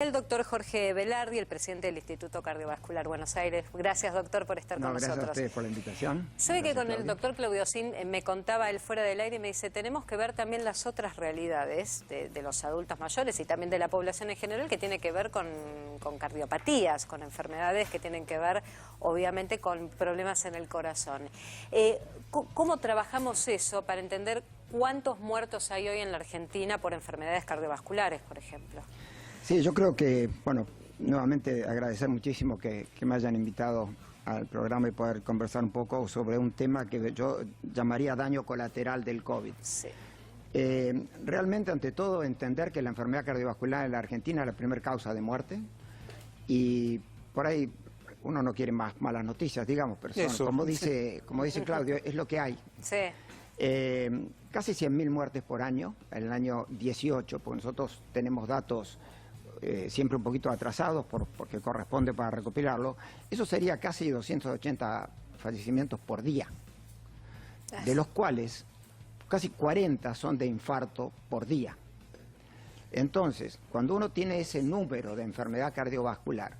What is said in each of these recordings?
El doctor Jorge Velardi, el presidente del Instituto Cardiovascular Buenos Aires. Gracias, doctor, por estar con nosotros. Gracias a ustedes por la invitación. Sabe que con el doctor Claudio Sin me contaba él fuera del aire y me dice, tenemos que ver también las otras realidades de los adultos mayores y también de la población en general, que tiene que ver con cardiopatías, con enfermedades que tienen que ver, obviamente, con problemas en el corazón. ¿Cómo trabajamos eso para entender cuántos muertos hay hoy en la Argentina por enfermedades cardiovasculares, por ejemplo? Sí, yo creo que, bueno, nuevamente agradecer muchísimo que me hayan invitado al programa y poder conversar un poco sobre un tema que yo llamaría daño colateral del COVID. Sí. Realmente, ante todo, entender que la enfermedad cardiovascular en la Argentina es la primera causa de muerte y por ahí uno no quiere más malas noticias, digamos, pero son, como dice Claudio, es lo que hay. Sí. Casi 100.000 muertes por año, en el año 18, porque nosotros tenemos datos siempre un poquito atrasados porque corresponde para recopilarlo. Eso sería casi 280 fallecimientos por día, de los cuales casi 40 son de infarto por día. Entonces, cuando uno tiene ese número de enfermedad cardiovascular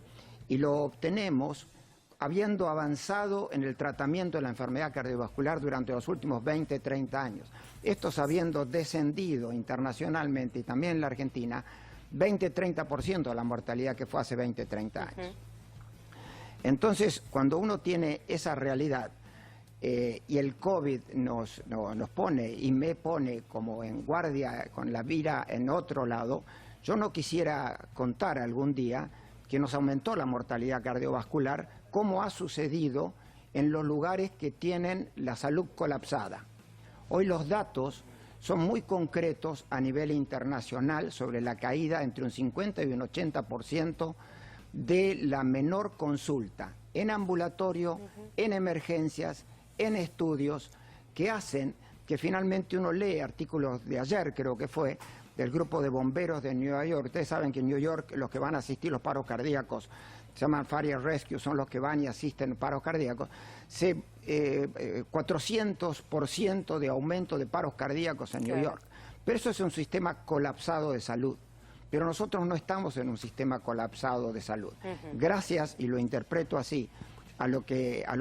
y lo obtenemos habiendo avanzado en el tratamiento de la enfermedad cardiovascular durante los últimos 20, 30 años, estos habiendo descendido internacionalmente y también en la Argentina, 20-30% de la mortalidad que fue hace 20, 30 años. Entonces, cuando uno tiene esa realidad y el COVID nos pone y me pone como en guardia con la mira en otro lado, yo no quisiera contar algún día que nos aumentó la mortalidad cardiovascular, como ha sucedido en los lugares que tienen la salud colapsada. Hoy los datos son muy concretos a nivel internacional sobre la caída entre un 50 y un 80% de la menor consulta en ambulatorio, en emergencias, en estudios, que hacen que finalmente uno lee artículos de ayer, creo que fue, del grupo de bomberos de Nueva York. Ustedes saben que en New York los que van a asistir los paros cardíacos se llaman Fire Rescue, son los que van y asisten paros cardíacos. 400% de aumento de paros cardíacos en New York. Pero eso es un sistema colapsado de salud. Pero nosotros no estamos en un sistema colapsado de salud. Gracias, y lo interpreto así, a lo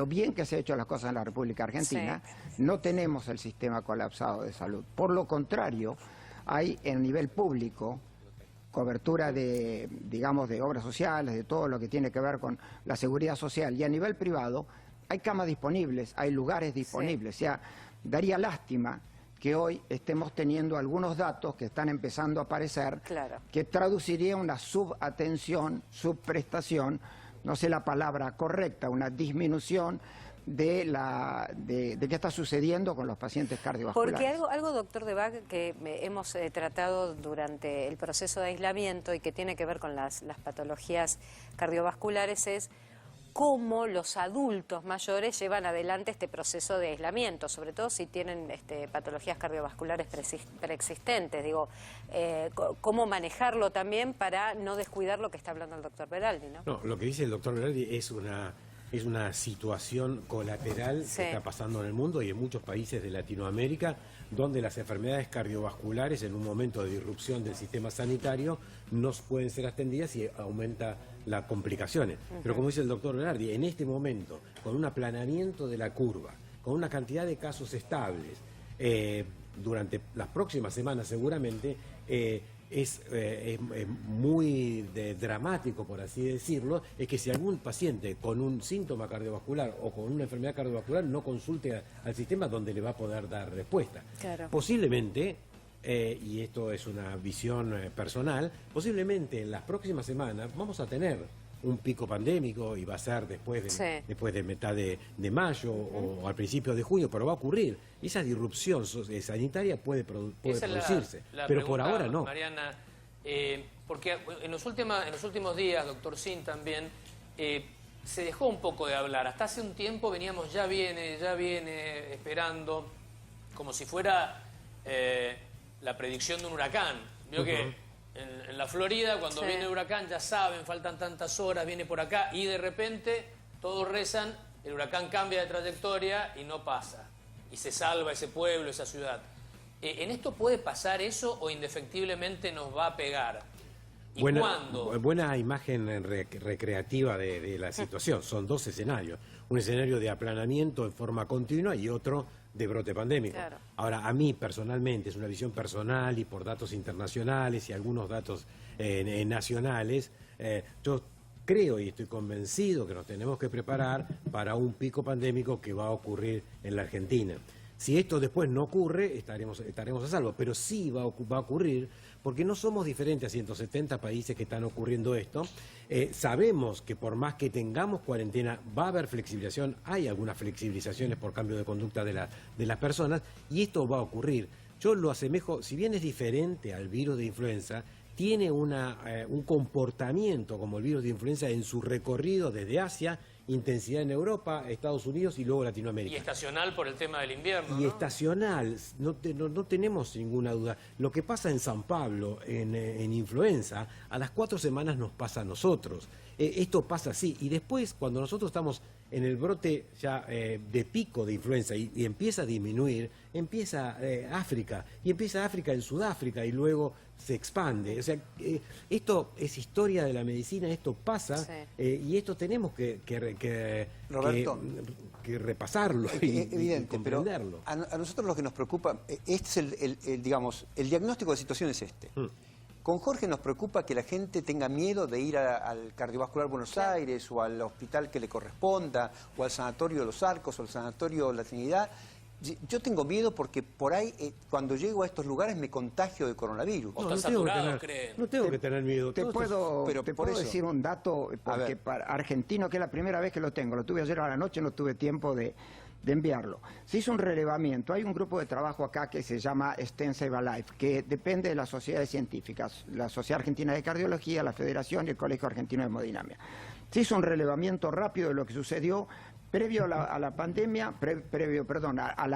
bien que se han hecho las cosas en la República Argentina, no tenemos el sistema colapsado de salud. Por lo contrario, hay en nivel público cobertura de, digamos, de obras sociales, de todo lo que tiene que ver con la seguridad social, y a nivel privado hay camas disponibles, hay lugares disponibles. O sea, daría lástima que hoy estemos teniendo algunos datos que están empezando a aparecer, que traduciría una subatención, subprestación, no sé la palabra correcta, una disminución de qué está sucediendo con los pacientes cardiovasculares. Porque algo doctor Debac, que hemos tratado durante el proceso de aislamiento y que tiene que ver con las patologías cardiovasculares es cómo los adultos mayores llevan adelante este proceso de aislamiento, sobre todo si tienen patologías cardiovasculares preexistentes. Digo, cómo manejarlo también para no descuidar lo que está hablando el doctor Velardi, ¿no? No, lo que dice el doctor Velardi es una situación colateral que está pasando en el mundo y en muchos países de Latinoamérica, donde las enfermedades cardiovasculares en un momento de disrupción del sistema sanitario no pueden ser atendidas y aumenta las complicaciones. Pero como dice el doctor Velardi, en este momento, con un aplanamiento de la curva, con una cantidad de casos estables, durante las próximas semanas seguramente, es muy dramático, por así decirlo, es que si algún paciente con un síntoma cardiovascular o con una enfermedad cardiovascular no consulte al sistema donde le va a poder dar respuesta. Posiblemente, y esto es una visión personal, posiblemente en las próximas semanas vamos a tener un pico pandémico y va a ser después de mitad de mayo o al principio de junio, pero va a ocurrir. Esa disrupción sanitaria puede producirse, pero por ahora no. Mariana, porque en los últimos días, doctor Sin también, se dejó un poco de hablar. Hasta hace un tiempo veníamos, ya viene, esperando, como si fuera la predicción de un huracán. Vio que en la Florida, cuando viene el huracán, ya saben, faltan tantas horas, viene por acá, y de repente todos rezan, el huracán cambia de trayectoria y no pasa. Y se salva ese pueblo, esa ciudad. ¿En esto puede pasar eso o indefectiblemente nos va a pegar? ¿Y cuándo? Buena imagen recreativa de la situación. Son dos escenarios. Un escenario de aplanamiento en forma continua y otro de brote pandémico. Claro. Ahora, a mí personalmente, es una visión personal y por datos internacionales y algunos datos nacionales, yo creo y estoy convencido que nos tenemos que preparar para un pico pandémico que va a ocurrir en la Argentina. Si esto después no ocurre, estaremos a salvo, pero sí va a ocurrir, porque no somos diferentes a 170 países que están ocurriendo esto. Sabemos que por más que tengamos cuarentena, va a haber flexibilización, hay algunas flexibilizaciones por cambio de conducta de las personas, y esto va a ocurrir. Yo lo asemejo, si bien es diferente al virus de influenza, tiene un comportamiento como el virus de influenza en su recorrido desde Asia, intensidad en Europa, Estados Unidos y luego Latinoamérica. Y estacional por el tema del invierno, Y ¿no? estacional, no tenemos ninguna duda. Lo que pasa en San Pablo, en influenza, a las 4 semanas nos pasa a nosotros. Esto pasa así. Y después, cuando nosotros estamos en el brote ya de pico de influenza y empieza a disminuir, empieza África. Y empieza África en Sudáfrica y luego se expande. O sea, esto es historia de la medicina, esto pasa, Sí. y esto tenemos que Roberto, repasarlo y comprenderlo. Pero a nosotros lo que nos preocupa, este es digamos, el diagnóstico de situación es este. Con Jorge nos preocupa que la gente tenga miedo de ir al Cardiovascular Buenos Aires o al hospital que le corresponda, o al Sanatorio de los Arcos o al Sanatorio de la Trinidad. Yo tengo miedo porque por ahí, cuando llego a estos lugares, me contagio de coronavirus. O están saturados, creen. No tengo que tener miedo. Te puedo por eso. decir un dato, porque para argentino, que es la primera vez que lo tengo, lo tuve ayer a la noche, no tuve tiempo de enviarlo. Se hizo un relevamiento, hay un grupo de trabajo acá que se llama Extensive Life, que depende de las sociedades científicas, la Sociedad Argentina de Cardiología, la Federación y el Colegio Argentino de Hemodinamia. Se hizo un relevamiento rápido de lo que sucedió previo a la pandemia, a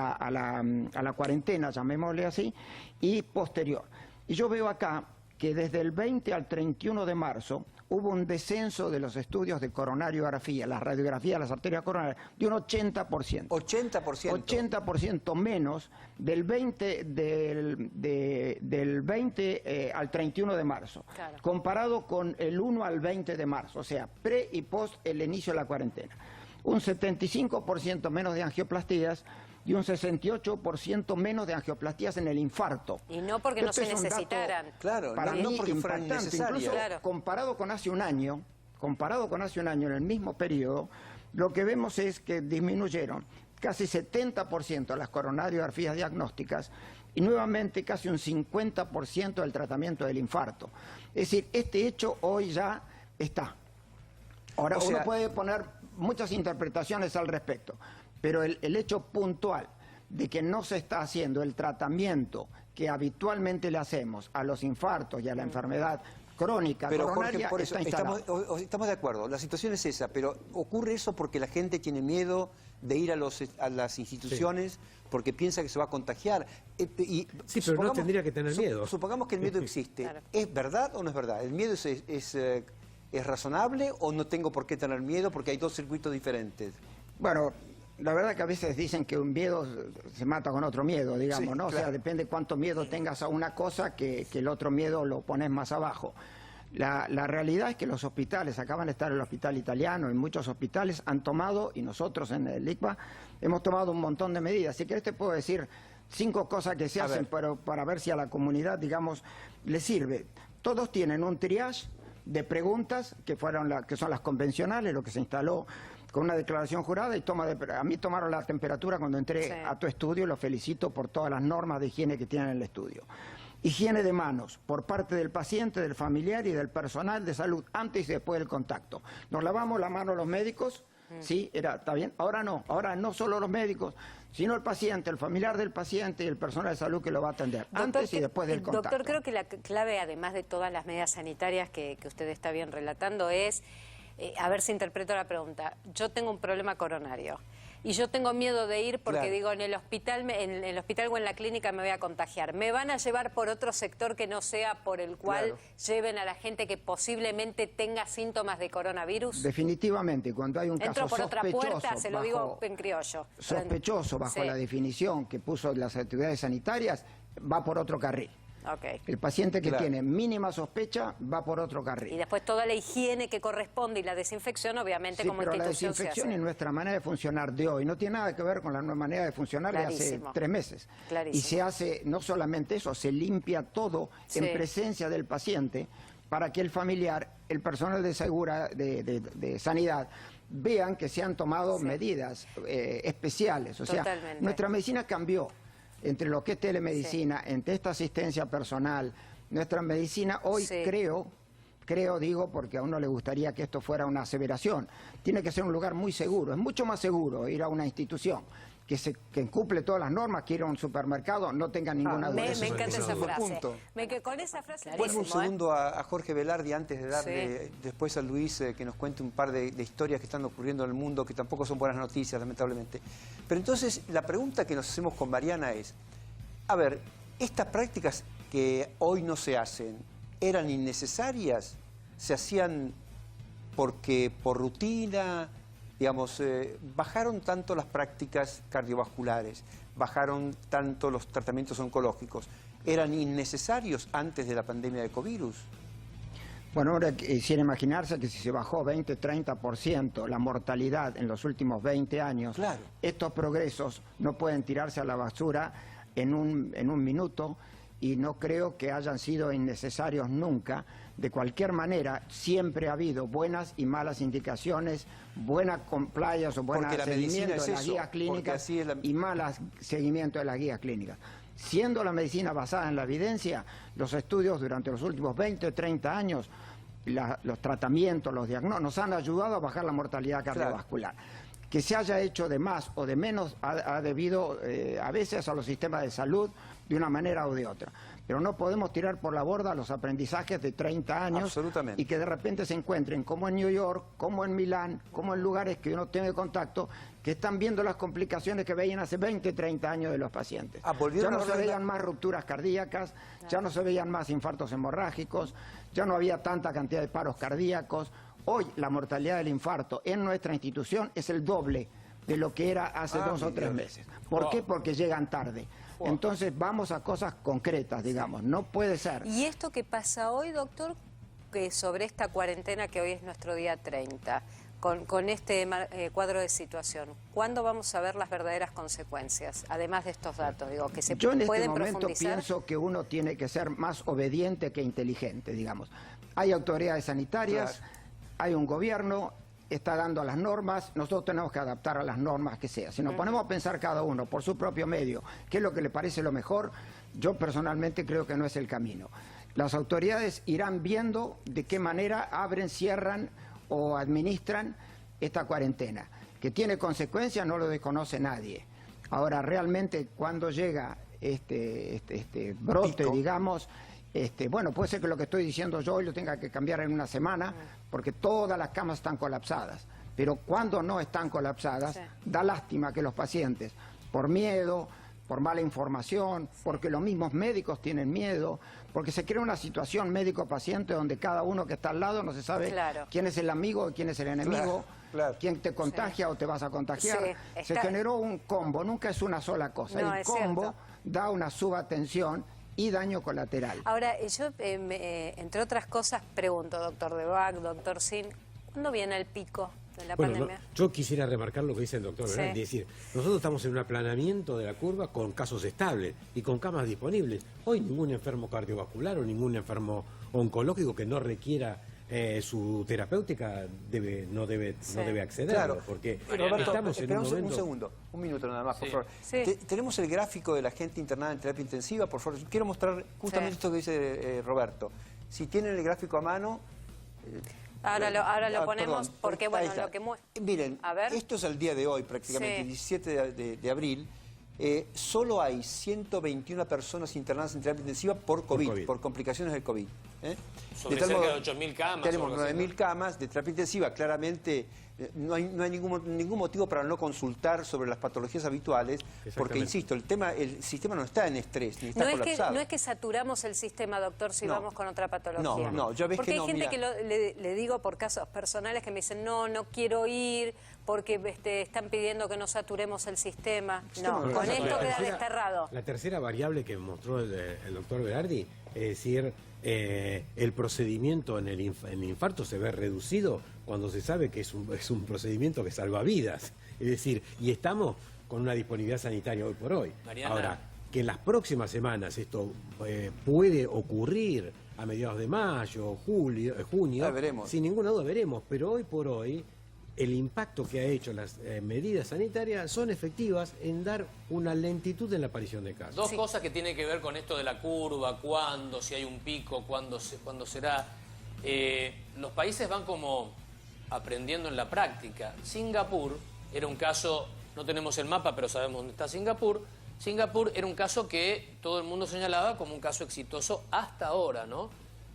la cuarentena, llamémosle así, y posterior. Y yo veo acá que desde el 20 al 31 de marzo hubo un descenso de los estudios de coronariografía, las radiografías de las arterias coronarias, de un 80%. 80%. 80% menos del 20, del 20 al 31 de marzo, Claro. comparado con el 1 al 20 de marzo, o sea, pre y post el inicio de la cuarentena. Un 75% menos de angioplastías y un 68% menos de angioplastías en el infarto. Y no porque no Este se es un dato, necesitaran. Claro, para no mí porque fueran impactante, necesarias. incluso Claro. comparado con hace un año, en el mismo periodo, lo que vemos es que disminuyeron casi 70% las coronariografías diagnósticas y nuevamente casi un 50% del tratamiento del infarto. Es decir, este hecho hoy ya está. Ahora, O sea, uno puede poner muchas interpretaciones al respecto, pero el hecho puntual de que no se está haciendo el tratamiento que habitualmente le hacemos a los infartos y a la enfermedad crónica, Pero coronaria, Jorge, por eso está instalado. estamos de acuerdo, la situación es esa, pero ocurre eso porque la gente tiene miedo de ir a las instituciones porque piensa que se va a contagiar. Sí, pero no tendría que tener miedo. Supongamos que el miedo existe. Claro. ¿Es verdad o no es verdad? ¿El miedo es razonable o no tengo por qué tener miedo porque hay dos circuitos diferentes? Bueno, la verdad que a veces dicen que un miedo se mata con otro miedo, digamos, Sí, ¿no? O claro. sea, depende cuánto miedo tengas a una cosa que el otro miedo lo pones más abajo. La realidad es que los hospitales, acaban de estar en el hospital italiano, en muchos hospitales han tomado, y nosotros en el ICBA hemos tomado un montón de medidas. Si querés te puedo decir 5 cosas que se hacen para ver si a la comunidad, digamos, le sirve. Todos tienen un triage de preguntas que son las convencionales, lo que se instaló con una declaración jurada y a mí tomaron la temperatura cuando entré Sí. a tu estudio, lo felicito por todas las normas de higiene que tienen en el estudio. Higiene de manos por parte del paciente, del familiar y del personal de salud antes y después del contacto. Nos lavamos la mano los médicos, sí, está bien. Ahora no solo los médicos, sino el paciente, el familiar del paciente y el personal de salud que lo va a atender antes y después del contacto. Doctor, creo que la clave, además de todas las medidas sanitarias que usted está bien relatando, es, a ver si interpreto la pregunta, yo tengo un problema coronario y yo tengo miedo de ir porque Claro. digo, en el hospital o en la clínica me voy a contagiar. ¿Me van a llevar por otro sector que no sea por el cual Claro. lleven a la gente que posiblemente tenga síntomas de coronavirus? Definitivamente, cuando hay un Entro caso por otra sospechoso, puerta, se lo digo en criollo. sospechoso bajo Sí. la definición que puso las autoridades sanitarias, va por otro carril. Ok. El paciente que Claro. tiene mínima sospecha va por otro carril. Y después toda la higiene que corresponde y la desinfección, obviamente, Sí, como pero la institución se desinfección hace. y nuestra manera de funcionar de hoy no tiene nada que ver con la nueva manera de funcionar de hace Clarísimo. 3 meses. Clarísimo. Y se hace no solamente eso, se limpia todo Sí. en presencia del paciente para que el familiar, el personal de sanidad, vean que se han tomado medidas especiales. O sea, Totalmente. nuestra medicina cambió entre lo que es telemedicina, entre esta asistencia personal. Nuestra medicina hoy Sí. creo, digo, porque a uno le gustaría que esto fuera una aseveración, tiene que ser un lugar muy seguro. Es mucho más seguro ir a una institución que cumple todas las normas, que ir a un supermercado, no tenga ninguna duda. Me eso es encanta el esa segundo frase. punto. Con esa frase Vuelvo un clarísimo, ¿eh? segundo a Jorge Velardi antes de darle después a Luis que nos cuente un par de historias que están ocurriendo en el mundo, que tampoco son buenas noticias, lamentablemente. Pero entonces, la pregunta que nos hacemos con Mariana es, a ver, ¿estas prácticas que hoy no se hacen eran innecesarias? ¿Se hacían porque por rutina? Digamos, bajaron tanto las prácticas cardiovasculares, bajaron tanto los tratamientos oncológicos. ¿Eran innecesarios antes de la pandemia de covirus? Bueno, ahora quisiera imaginarse que si se bajó 20, 30% la mortalidad en los últimos 20 años, Claro. estos progresos no pueden tirarse a la basura en un minuto, y no creo que hayan sido innecesarios nunca. De cualquier manera, siempre ha habido buenas y malas indicaciones, buena compliance o buen Porque la medicina seguimiento es de las eso, guías porque clínicas así es la- y malas seguimiento de las guías clínicas. Siendo la medicina basada en la evidencia, los estudios durante los últimos 20, 30 años, los tratamientos, los diagnósticos, nos han ayudado a bajar la mortalidad cardiovascular. Que se haya hecho de más o de menos ha debido a veces a los sistemas de salud de una manera o de otra. Pero no podemos tirar por la borda los aprendizajes de 30 años. Absolutamente. Y que de repente se encuentren, como en New York, como en Milán, como en lugares que uno tiene contacto, que están viendo las complicaciones que veían hace 20, 30 años de los pacientes. Ah, Ya volvieron no a se hablar de la- veían más rupturas cardíacas, ya no se veían más infartos hemorrágicos, ya no había tanta cantidad de paros cardíacos. Hoy la mortalidad del infarto en nuestra institución es el doble de lo que era hace 2 o 3 meses. ¿Por qué? Porque llegan tarde. Entonces vamos a cosas concretas, digamos. No puede ser. Y esto que pasa hoy, doctor, que sobre esta cuarentena que hoy es nuestro día 30, con este cuadro de situación, ¿cuándo vamos a ver las verdaderas consecuencias? Además de estos datos, digo, que se Yo en este pueden momento profundizar. pienso que uno tiene que ser más obediente que inteligente, digamos. Hay autoridades sanitarias, Claro. hay un gobierno, está dando las normas, nosotros tenemos que adaptar a las normas que sea. Si nos ponemos a pensar cada uno por su propio medio, qué es lo que le parece lo mejor, yo personalmente creo que no es el camino. Las autoridades irán viendo de qué manera abren, cierran o administran esta cuarentena. Que tiene consecuencias no lo desconoce nadie. Ahora, realmente, cuando llega este brote, Pico. digamos, bueno, puede ser que lo que estoy diciendo yo hoy lo tenga que cambiar en una semana, porque todas las camas están colapsadas. Pero cuando no están colapsadas, da lástima que los pacientes, por miedo, por mala información, porque los mismos médicos tienen miedo, porque se crea una situación médico-paciente donde cada uno que está al lado no se sabe Claro. quién es el amigo y quién es el enemigo, claro. quién te contagia o te vas a contagiar. Sí, Se está- generó un combo, nunca es una sola cosa. No, El es combo cierto. da una subatención y daño colateral. Ahora, yo, entre otras cosas, pregunto, doctor Debac, doctor Sin, ¿cuándo viene el pico de la Bueno, pandemia? yo quisiera remarcar lo que dice el doctor Sí. Velardi, es decir, nosotros estamos en un aplanamiento de la curva con casos estables y con camas disponibles. Hoy ningún enfermo cardiovascular o ningún enfermo oncológico que no requiera su terapéutica no debe acceder, Claro. porque Roberto, estamos en espera un momento... un segundo, un minuto nada más, por Sí. favor. Sí. Tenemos el gráfico de la gente internada en terapia intensiva, por favor. Quiero mostrar justamente Sí. esto que dice Roberto. Si tienen el gráfico a mano... Ahora lo ponemos perdón, porque, ahí bueno, está. lo que muestra... Miren, A ver. esto es el día de hoy prácticamente, Sí. el 17 de abril. Solo hay 121 personas internadas en terapia intensiva por COVID, COVID. por complicaciones del COVID. Sobre De tal cerca modo, de 8.000 camas. Tenemos o algo así, 9.000 camas de terapia intensiva. Claramente no hay ningún motivo para no consultar sobre las patologías habituales, porque, insisto, el sistema no está en estrés, ni está colapsado. No es que saturamos el sistema, doctor, si vamos con otra patología. No, ya ves porque que no, hay gente mira. que le digo por casos personales que me dicen, no quiero ir porque están pidiendo que no saturemos el sistema. No, con esto queda desterrado. La tercera variable que mostró el doctor Berardi, es decir, el procedimiento en el infarto se ve reducido cuando se sabe que es un procedimiento que salva vidas. Es decir, y estamos con una disponibilidad sanitaria hoy por hoy. Mariana. Ahora, que en las próximas semanas esto puede ocurrir a mediados de mayo, junio, veremos. Sin ninguna duda veremos, pero hoy por hoy el impacto que ha hecho las medidas sanitarias son efectivas en dar una lentitud en la aparición de casos. Dos cosas que tienen que ver con esto de la curva, cuándo, si hay un pico, cuándo será. Los países van como aprendiendo en la práctica. Singapur era un caso, no tenemos el mapa, pero sabemos dónde está Singapur. Singapur era un caso que todo el mundo señalaba como un caso exitoso hasta ahora, ¿no?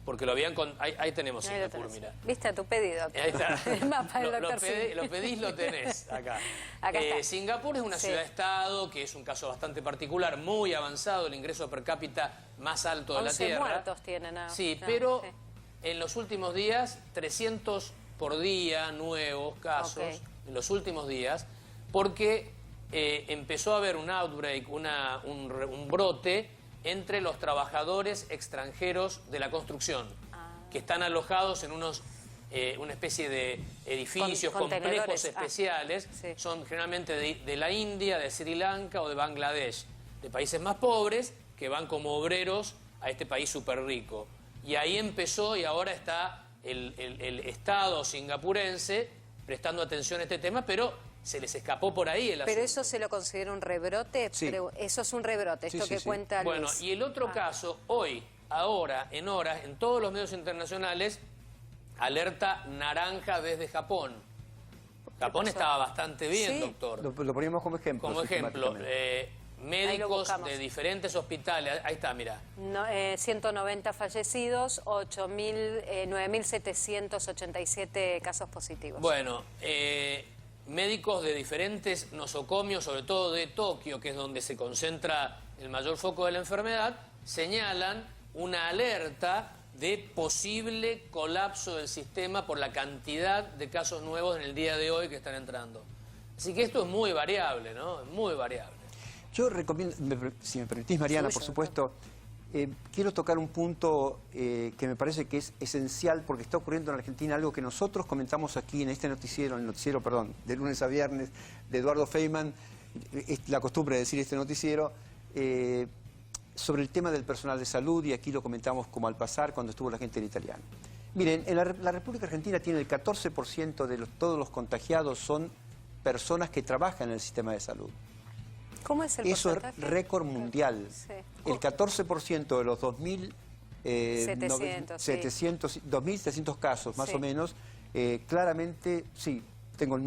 Porque lo habían... Ahí tenemos Singapur, mira. ¿Viste tu pedido? Ahí está. El mapa del doctor Lo pedís, lo tenés acá. Acá está. Singapur es una ciudad-estado que es un caso bastante particular, muy avanzado, el ingreso per cápita más alto de la 11 Tierra. muertos tienen. Sí, pero en los últimos días, 300 por día, nuevos casos, en los últimos días, porque empezó a haber un outbreak, un brote entre los trabajadores extranjeros de la construcción, que están alojados en una especie de edificios, complejos especiales, son generalmente de la India, de Sri Lanka o de Bangladesh, de países más pobres que van como obreros a este país súper rico. Y ahí empezó y ahora está el Estado singapurense prestando atención a este tema, pero se les escapó por ahí el asunto. ¿Pero eso se lo considera un rebrote? Sí. Pero eso es un rebrote, esto que cuenta Luis. Bueno, y el otro caso, hoy, ahora, en horas, en todos los medios internacionales, alerta naranja desde Japón. Japón estaba bastante bien, doctor. Lo poníamos como ejemplo. Como ejemplo, médicos de diferentes hospitales, ahí está, mira. 190 fallecidos, 9.787 casos positivos. Bueno, médicos de diferentes nosocomios, sobre todo de Tokio, que es donde se concentra el mayor foco de la enfermedad, señalan una alerta de posible colapso del sistema por la cantidad de casos nuevos en el día de hoy que están entrando. Así que esto es muy variable, ¿no? Es muy variable. Yo recomiendo, si me permitís, Mariana, por supuesto, quiero tocar un punto que me parece que es esencial porque está ocurriendo en Argentina algo que nosotros comentamos aquí en este noticiero, de lunes a viernes, de Eduardo Feynman, es la costumbre de decir este noticiero, sobre el tema del personal de salud, y aquí lo comentamos como al pasar cuando estuvo la gente en italiano. Miren, en la República Argentina tiene el 14% de todos los contagiados son personas que trabajan en el sistema de salud. ¿Cómo es el Eso porcentaje? es récord mundial. Sí. El 14% de los 2.700 casos, más o menos, claramente, sí, no tengo el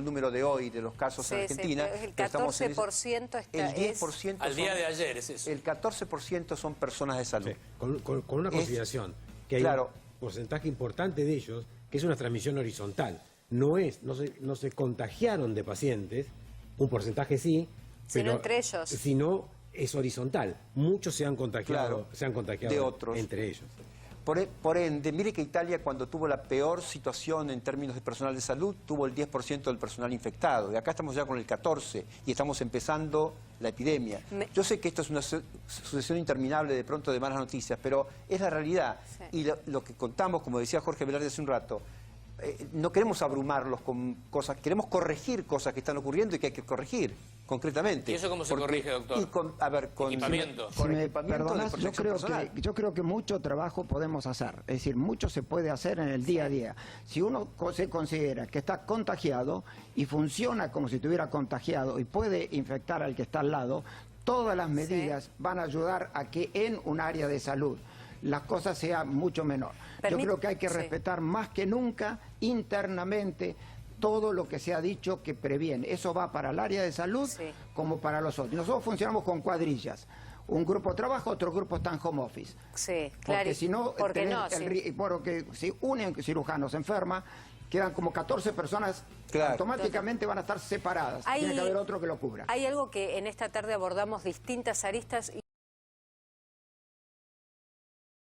número de hoy de los casos en Argentina. Sí, el pero estamos en 14% el 10% al día de ayer es eso. El 14% son personas de salud. Sí, con una consideración, que hay un porcentaje importante de ellos que es una transmisión horizontal. No se contagiaron de pacientes, un porcentaje sí, pero entre ellos. Sino es horizontal. Muchos se han contagiado, de otros. entre ellos. Por ende, mire que Italia, cuando tuvo la peor situación en términos de personal de salud, tuvo el 10% del personal infectado. Y acá estamos ya con el 14% y estamos empezando la epidemia. Yo sé que esto es una sucesión interminable de pronto de malas noticias, pero es la realidad. Sí. Y lo que contamos, como decía Jorge Velarde hace un rato, no queremos abrumarlos con cosas, queremos corregir cosas que están ocurriendo y que hay que corregir concretamente. ¿Y eso cómo se corrige, doctor? Con equipamiento. Con equipamiento de yo creo que mucho trabajo podemos hacer, es decir, mucho se puede hacer en el día a día. Si uno se considera que está contagiado y funciona como si estuviera contagiado y puede infectar al que está al lado, todas las medidas van a ayudar a que en un área de salud las cosas sean mucho menor. Yo creo que hay que respetar más que nunca internamente todo lo que se ha dicho que previene. Eso va para el área de salud como para los otros. Nosotros funcionamos con cuadrillas. un grupo trabaja, otro grupo está en home office. Sí, claro. Porque si no, porque porque si un cirujano se enferma, quedan como 14 personas, claro, automáticamente van a estar separadas. Tiene que haber otro que lo cubra. Hay algo que en esta tarde abordamos distintas aristas.